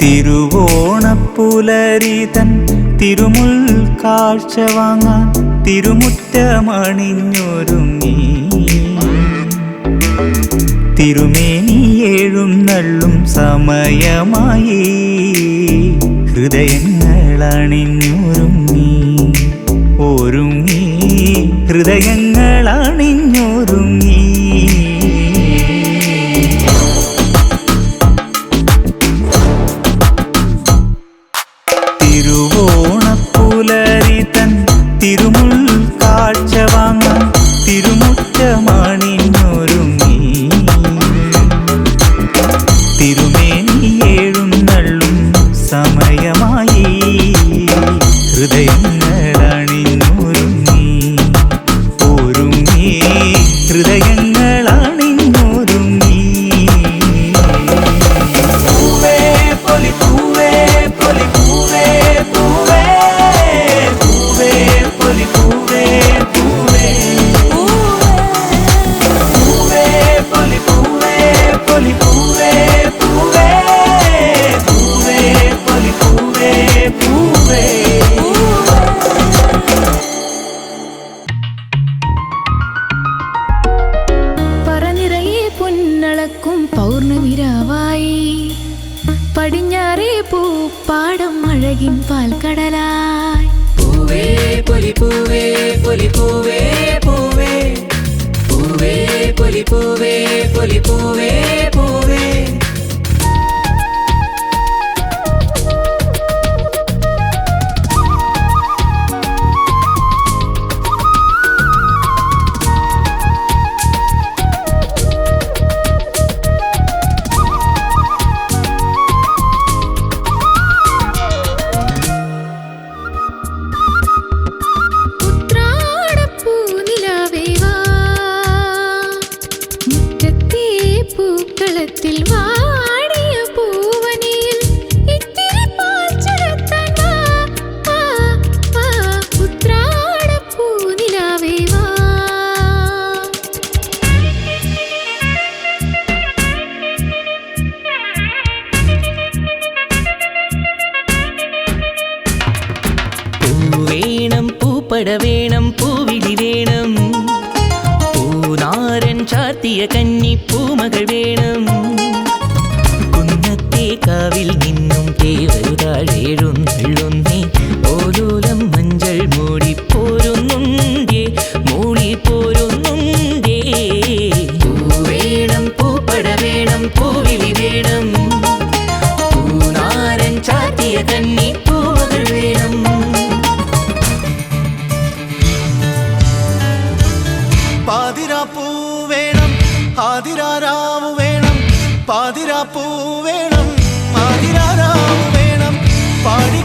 തിരുവോണപ്പുലരിതൻ തിരുമുൽ കാഴ്ച വാങ്ങാൻ തിരുമുറ്റമണിഞ്ഞൊരുങ്ങി തിരുമേനി എഴുന്നള്ളും സമയമായി ഹൃദയങ്ങൾ അണിഞ്ഞൊരുങ്ങി ഒരുങ്ങി ഹൃദയങ്ങൾ അണിഞ്ഞൊരുങ്ങി തിരുവോണപ്പുലരിതൻ തിരുമുൽ കാഴ്ച വാങ്ങാൻ തിരുമുറ്റമണിഞ്ഞൊരുങ്ങി തിരുമേനി എഴുന്നള്ളും സമയമായി ഹൃദയങ്ങൾ അണിഞ്ഞൊരുങ്ങി ഒരുങ്ങി ഹൃദയങ്ങൾ അണിഞ്ഞൊരുങ്ങി പൂവേ പൊലി പൂവേ പൊലി പൂവേ പൂവേ പൂവേ പൊലി പൂവേ പൂവേ പൂവേ പൊലി പൂവേ പൊലി പൂവേ പൂവേ പൂവേ പൊലി പൂവേ പൂവേ പറനിറയെ പൊന്നളക്കും പൗർണമിരാവായി പടിഞ്ഞാറേ പൂപ്പാടം അഴകിൻ പാൽക്കടലായി പൂവേ പൊലി പൂവേ പൊലി പൂവേ പൂവേ പൂവേ പൊലി പൂവേ പൊലി പൂവേ പൂവേ ഉത്രാടപ്പൂനിലാവേ വാ മുറ്റത്തെ പൂക്കളത്തിൽ വാടിയ പൂവനിയിൽ ഇത്തിരി പാൽ ചുരത്താൻ വാ വാ വാ ഉത്രാടപ്പൂനിലാവേ വാ വേണം പൂപ്പട വേണം പൂവിളി വേണം പൂനാരൻ ചാർത്തിയ കന്നി പൂമകൾ വേണം കുന്നത്തെ കാവിൽ നിന്നും കേവരുതാഴേഴുന്നള്ളുന്നേ ഓലോലം മഞ്ചൾ മൂടിപ്പോരുന്നുണ്ടേ മൂടിപ്പോരുന്നുണ്ടേ പൂവേണം പൂപ്പട വേണം പൂവിളി വേണം പൂനാരൻ ചാർത്തിയ കന്നി പൂമകൾ വേണം പാതിരാപ്പൂ വേണം ആതിരാരാവ് വേണം പാതിരാപ്പൂ വേണം ആതിരാരാവ് വേണം പാടി